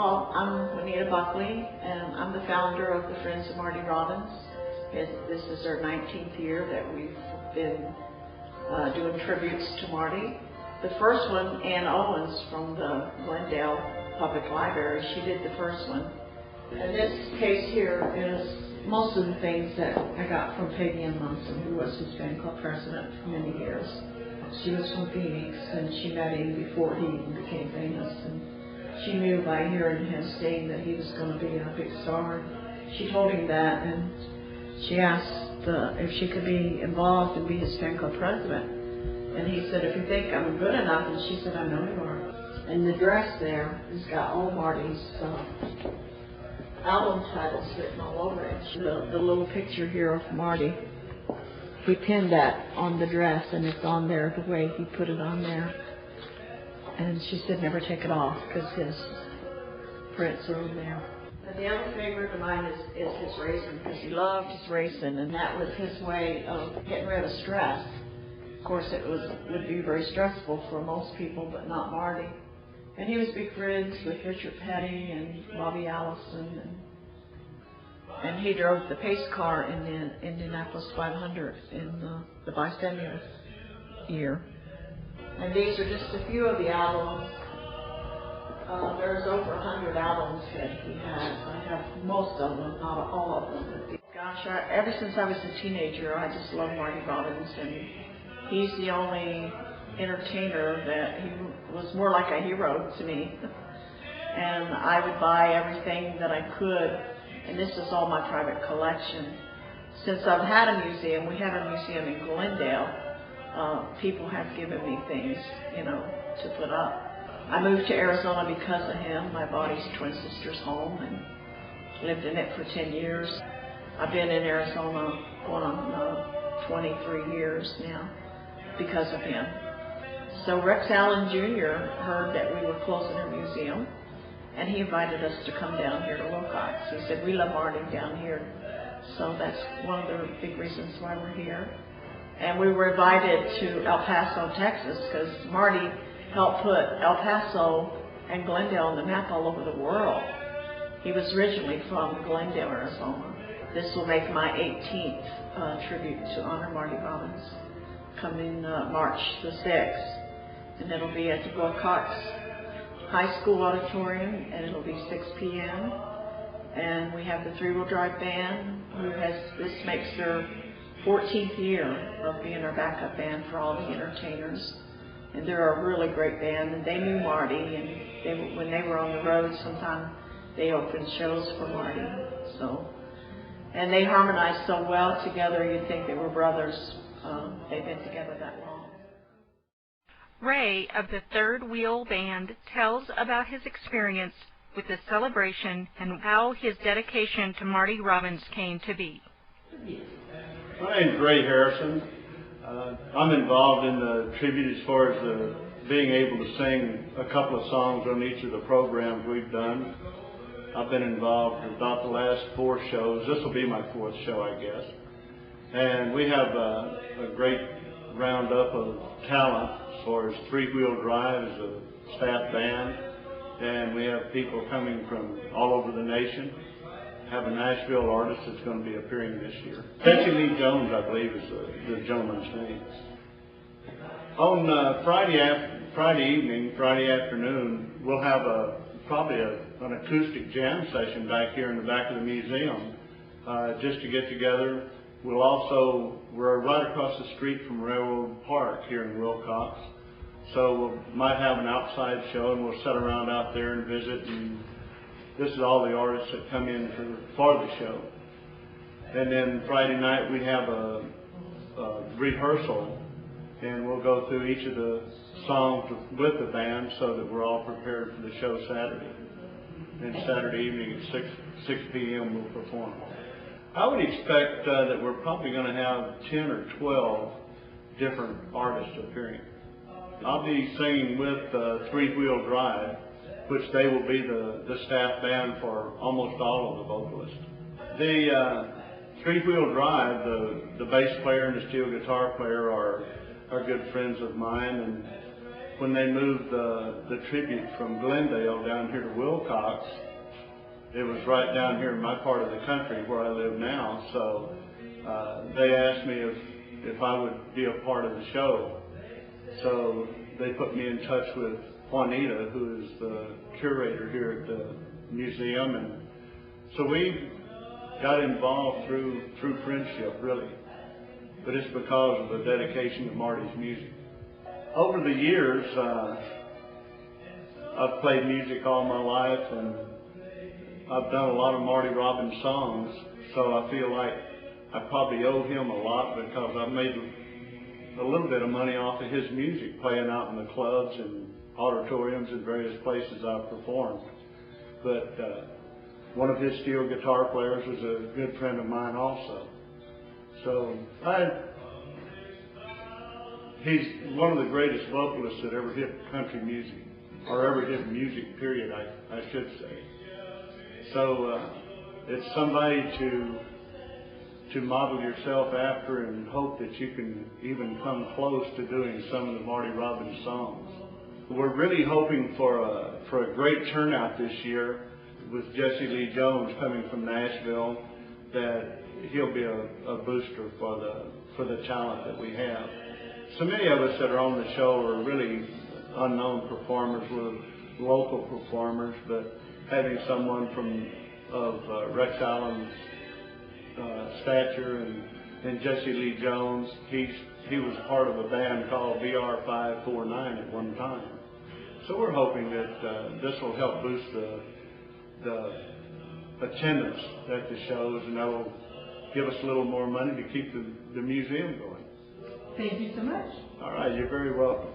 Well, I'm Juanita Buckley, and I'm the founder of the Friends of Marty Robbins. This is our 19th year that we've been doing tributes to Marty. The first one, Ann Owens from the Glendale Public Library, she did the first one. And this case here is most of the things that I got from Peggy and Munson, who was his fan club president for many years. She was from Phoenix, and she met him before he even became famous. And she knew by hearing him saying that he was going to be a big star. She told him that, and she asked if she could be involved and be his fan club president. And he said, "If you think I'm good enough," and she said, "I know you are." And the dress there has got all Marty's album titles written all over it. The little picture here of Marty, he pinned that on the dress, and it's on there the way he put it on there. And she said, "Never take it off," because his prints are in there. And the other favorite of mine is his racing, because he loved his racing, and that was his way of getting rid of stress. Of course, it would be very stressful for most people, but not Marty. And he was big friends with Richard Petty and Bobby Allison, and he drove the pace car in the Indianapolis 500 in the bicentennial year. And these are just a few of the albums. There's over 100 albums that he has. I have most of them, not all of them. Gosh, ever since I was a teenager, I just love Marty Robbins, and he's the only entertainer that he was more like a hero to me. And I would buy everything that I could, and this is all my private collection. Since I've had a museum, we have a museum in Glendale, people have given me things, to put up. I moved to Arizona because of him. I bought his twin sister's home and lived in it for 10 years. I've been in Arizona going on 23 years now because of him. So Rex Allen Jr. heard that we were closing our museum, and he invited us to come down here to Willcox. He said, "We love Marty down here." So that's one of the big reasons why we're here. And we were invited to El Paso, Texas, because Marty helped put El Paso and Glendale on the map all over the world. He was originally from Glendale, Arizona. This will make my 18th tribute to honor Marty Robbins, coming March the 6th. And it'll be at the Willcox High School Auditorium, and it'll be 6 p.m. And we have the three-wheel drive band, this makes their 14th year of being our backup band for all the entertainers. And they're a really great band, and they knew Marty, and when they were on the road, sometimes they opened shows for Marty. And they harmonized so well together, you'd think they were brothers. They've been together that long. Ray of the Third Wheel Band tells about his experience with the celebration and how his dedication to Marty Robbins came to be. My name's Ray Harrison. I'm involved in the tribute as far as being able to sing a couple of songs on each of the programs we've done. I've been involved in about the last 4 shows. This will be my 4th show, I guess. And we have a great roundup of talent as far as three-wheel drive as a staff band. And we have people coming from all over the nation. Have a Nashville artist that's going to be appearing this year. Betsy Lee Jones, I believe, is the gentleman's name. On Friday afternoon, we'll have probably an acoustic jam session back here in the back of the museum, just to get together. We're right across the street from Railroad Park here in Willcox, so we might have an outside show, and we'll sit around out there and visit. And this is all the artists that come in for the show. And then Friday night we have a rehearsal, and we'll go through each of the songs with the band so that we're all prepared for the show Saturday. And Saturday evening at 6 p.m. we'll perform. I would expect that we're probably going to have 10 or 12 different artists appearing. I'll be singing with Three-Wheel Drive, which they will be the staff band for almost all of the vocalists. The Three-Wheel Drive, the bass player and the steel guitar player are good friends of mine, and when they moved the tribute from Glendale down here to Willcox, it was right down here in my part of the country where I live now. So they asked me if I would be a part of the show. So they put me in touch with Juanita, who is the curator here at the museum, and so we got involved through friendship, really. But it's because of the dedication to Marty's music. Over the years, I've played music all my life, and I've done a lot of Marty Robbins songs, so I feel like I probably owe him a lot because I've made a little bit of money off of his music, playing out in the clubs and auditoriums and various places I've performed. But one of his steel guitar players was a good friend of mine also. So he's one of the greatest vocalists that ever hit country music, or ever hit music, period, I should say. So it's somebody to model yourself after and hope that you can even come close to doing some of the Marty Robbins songs. We're really hoping for a great turnout this year with Jesse Lee Jones coming from Nashville, that he'll be a booster for the talent that we have. So many of us that are on the show are really unknown performers. We're local performers, but having someone of Rex Allen's stature and Jesse Lee Jones, he was part of a band called VR549 at one time. So we're hoping that this will help boost the attendance at the shows, and that'll give us a little more money to keep the museum going. Thank you so much. All right, you're very welcome.